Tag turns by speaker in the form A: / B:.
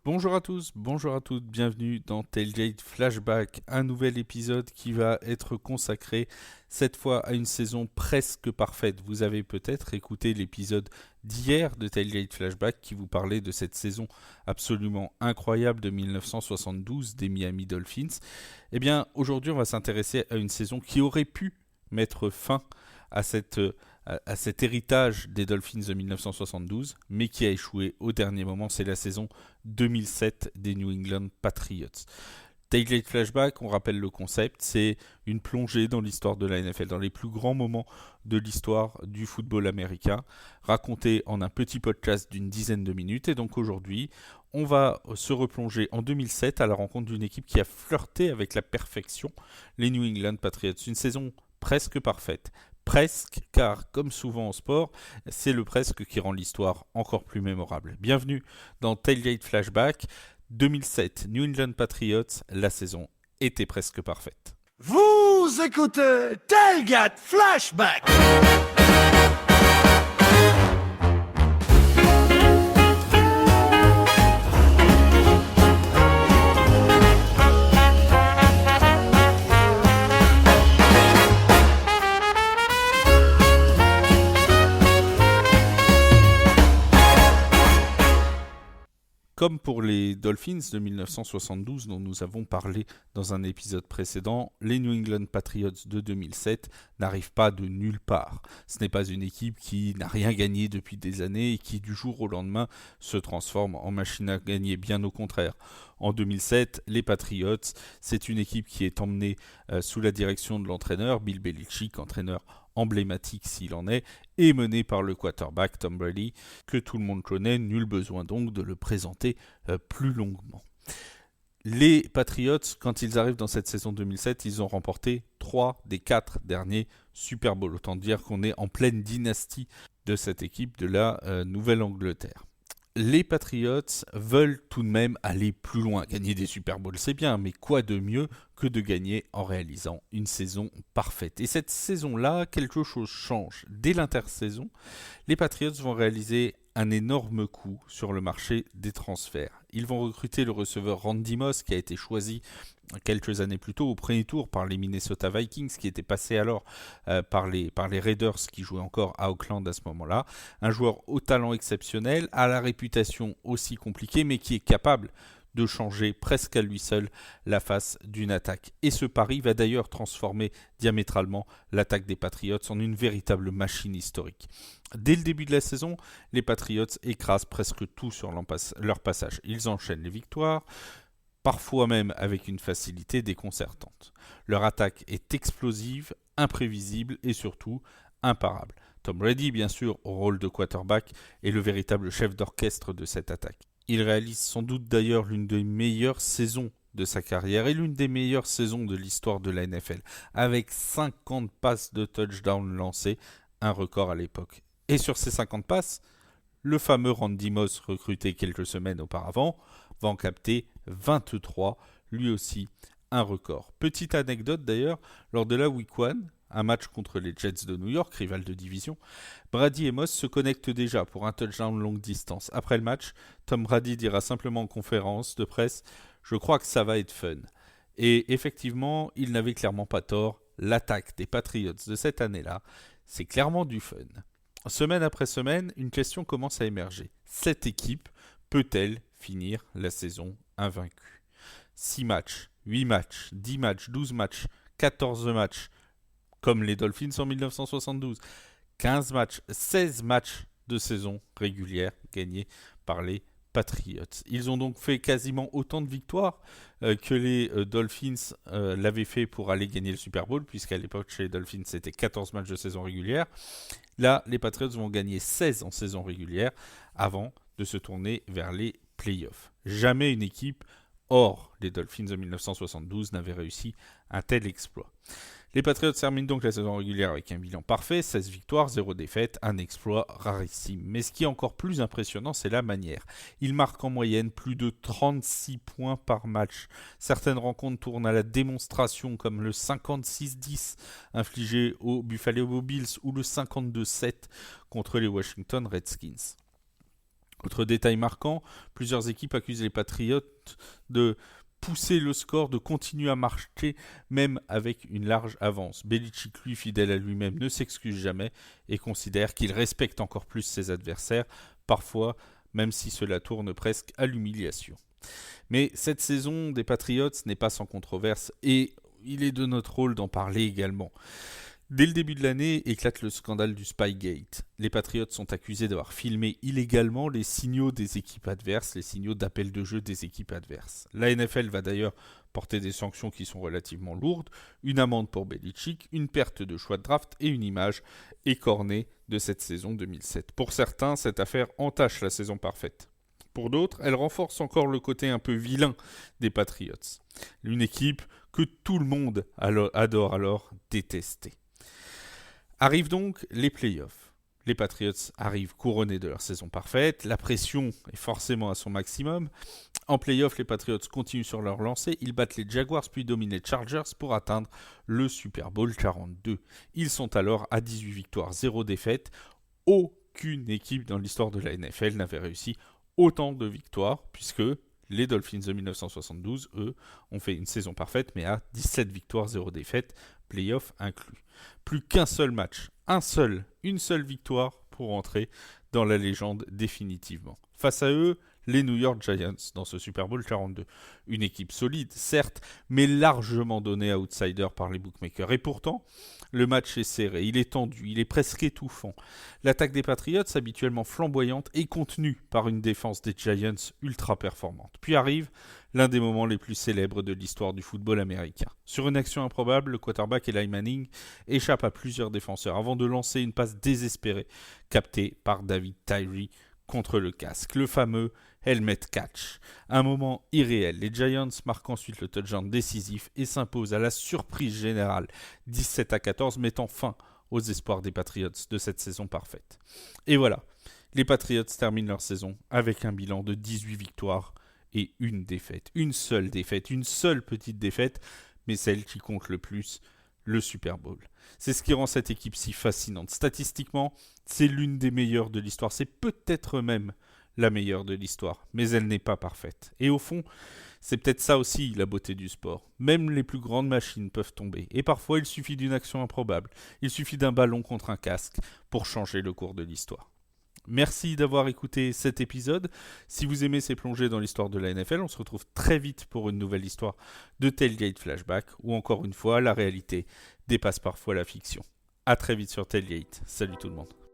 A: Bonjour à tous, bonjour à toutes, bienvenue dans Tailgate Flashback, un nouvel épisode qui va être consacré cette fois à une saison presque parfaite. Vous avez peut-être écouté l'épisode d'hier de Tailgate Flashback qui vous parlait de cette saison absolument incroyable de 1972 des Miami Dolphins. Eh bien, aujourd'hui, on va s'intéresser à une saison qui aurait pu mettre fin à cet héritage des Dolphins de 1972, mais qui a échoué au dernier moment. C'est la saison 2007 des New England Patriots. Tailgate Flashback, on rappelle le concept, c'est une plongée dans l'histoire de la NFL, dans les plus grands moments de l'histoire du football américain, raconté en un petit podcast d'une dizaine de minutes. Et donc aujourd'hui, on va se replonger en 2007 à la rencontre d'une équipe qui a flirté avec la perfection, les New England Patriots. Une saison presque parfaite. Presque, car comme souvent en sport, c'est le presque qui rend l'histoire encore plus mémorable. Bienvenue dans Tailgate Flashback 2007, New England Patriots, la saison était presque parfaite.
B: Vous écoutez Tailgate Flashback.
A: Comme pour les Dolphins de 1972 dont nous avons parlé dans un épisode précédent, les New England Patriots de 2007 n'arrivent pas de nulle part. Ce n'est pas une équipe qui n'a rien gagné depuis des années et qui du jour au lendemain se transforme en machine à gagner, bien au contraire. En 2007, les Patriots, c'est une équipe qui est emmenée sous la direction de l'entraîneur, Bill Belichick, entraîneur emblématique s'il en est, et mené par le quarterback Tom Brady, que tout le monde connaît, nul besoin donc de le présenter plus longuement. Les Patriots, quand ils arrivent dans cette saison 2007, ils ont remporté 3 des 4 derniers Super Bowl. Autant dire qu'on est en pleine dynastie de cette équipe de la Nouvelle-Angleterre. Les Patriots veulent tout de même aller plus loin. Gagner des Super Bowls, c'est bien, mais quoi de mieux que de gagner en réalisant une saison parfaite. Et cette saison-là, quelque chose change. Dès l'intersaison, les Patriots vont réaliser un énorme coup sur le marché des transferts. Ils vont recruter le receveur Randy Moss qui a été choisi quelques années plus tôt au premier tour par les Minnesota Vikings qui était passé alors par les Raiders qui jouaient encore à Oakland à ce moment-là. Un joueur au talent exceptionnel, à la réputation aussi compliquée mais qui est capable de changer presque à lui seul la face d'une attaque. Et ce pari va d'ailleurs transformer diamétralement l'attaque des Patriots en une véritable machine historique. Dès le début de la saison, les Patriots écrasent presque tout sur leur passage. Ils enchaînent les victoires, parfois même avec une facilité déconcertante. Leur attaque est explosive, imprévisible et surtout imparable. Tom Brady, bien sûr, au rôle de quarterback, est le véritable chef d'orchestre de cette attaque. Il réalise sans doute d'ailleurs l'une des meilleures saisons de sa carrière et l'une des meilleures saisons de l'histoire de la NFL, avec 50 passes de touchdown lancées, un record à l'époque. Et sur ces 50 passes, le fameux Randy Moss, recruté quelques semaines auparavant, va en capter 23, lui aussi un record. Petite anecdote d'ailleurs, lors de la Week 1, un match contre les Jets de New York, rival de division, Brady et Moss se connectent déjà pour un touchdown longue distance. Après le match, Tom Brady dira simplement en conférence de presse « Je crois que ça va être fun ». Et effectivement, il n'avait clairement pas tort. L'attaque des Patriots de cette année-là, c'est clairement du fun. Semaine après semaine, une question commence à émerger. Cette équipe peut-elle finir la saison invaincue ? 6 matchs, 8 matchs, 10 matchs, 12 matchs, 14 matchs, comme les Dolphins en 1972. 15 matchs, 16 matchs de saison régulière gagnés par les Patriots. Ils ont donc fait quasiment autant de victoires que les Dolphins l'avaient fait pour aller gagner le Super Bowl, puisqu'à l'époque chez les Dolphins c'était 14 matchs de saison régulière. Là, les Patriots vont gagner 16 en saison régulière avant de se tourner vers les playoffs. Jamais une équipe hors les Dolphins de 1972 n'avait réussi un tel exploit. Les Patriots terminent donc la saison régulière avec un bilan parfait, 16 victoires, 0 défaites, un exploit rarissime. Mais ce qui est encore plus impressionnant, c'est la manière. Ils marquent en moyenne plus de 36 points par match. Certaines rencontres tournent à la démonstration, comme le 56-10 infligé aux Buffalo Bills ou le 52-7 contre les Washington Redskins. Autre détail marquant, plusieurs équipes accusent les Patriots de pousser le score, de continuer à marcher, même avec une large avance. Belichick, lui, fidèle à lui-même, ne s'excuse jamais et considère qu'il respecte encore plus ses adversaires, parfois même si cela tourne presque à l'humiliation. Mais cette saison des Patriots n'est pas sans controverse et il est de notre rôle d'en parler également. Dès le début de l'année éclate le scandale du Spygate. Les Patriots sont accusés d'avoir filmé illégalement les signaux des équipes adverses, les signaux d'appel de jeu des équipes adverses. La NFL va d'ailleurs porter des sanctions qui sont relativement lourdes, une amende pour Belichick, une perte de choix de draft et une image écornée de cette saison 2007. Pour certains, cette affaire entache la saison parfaite. Pour d'autres, elle renforce encore le côté un peu vilain des Patriots. Une équipe que tout le monde adore alors détester. Arrivent donc les playoffs. Les Patriots arrivent couronnés de leur saison parfaite, la pression est forcément à son maximum. En playoffs, les Patriots continuent sur leur lancée, ils battent les Jaguars puis dominent les Chargers pour atteindre le Super Bowl 42. Ils sont alors à 18 victoires, 0 défaites. Aucune équipe dans l'histoire de la NFL n'avait réussi autant de victoires, puisque les Dolphins de 1972, eux, ont fait une saison parfaite, mais à 17 victoires, 0 défaites, playoff inclus. Plus qu'un seul match, une seule victoire pour entrer dans la légende définitivement. Face à eux, les New York Giants dans ce Super Bowl 42. Une équipe solide, certes, mais largement donnée à outsider par les bookmakers. Et pourtant, le match est serré, il est tendu, il est presque étouffant. L'attaque des Patriots, habituellement flamboyante, est contenue par une défense des Giants ultra performante. Puis arrive l'un des moments les plus célèbres de l'histoire du football américain. Sur une action improbable, le quarterback Eli Manning échappe à plusieurs défenseurs avant de lancer une passe désespérée captée par David Tyree contre le casque, le fameux helmet catch. Un moment irréel, les Giants marquent ensuite le touchdown décisif et s'imposent à la surprise générale 17-14, mettant fin aux espoirs des Patriots de cette saison parfaite. Et voilà, les Patriots terminent leur saison avec un bilan de 18 victoires et une défaite. Une seule petite défaite, mais celle qui compte le plus, le Super Bowl. C'est ce qui rend cette équipe si fascinante. Statistiquement, c'est l'une des meilleures de l'histoire. C'est peut-être même la meilleure de l'histoire, mais elle n'est pas parfaite. Et au fond, c'est peut-être ça aussi la beauté du sport. Même les plus grandes machines peuvent tomber. Et parfois, il suffit d'une action improbable. Il suffit d'un ballon contre un casque pour changer le cours de l'histoire. Merci d'avoir écouté cet épisode. Si vous aimez ces plongées dans l'histoire de la NFL, on se retrouve très vite pour une nouvelle histoire de Tailgate Flashback, où encore une fois, la réalité dépasse parfois la fiction. À très vite sur Tailgate. Salut tout le monde.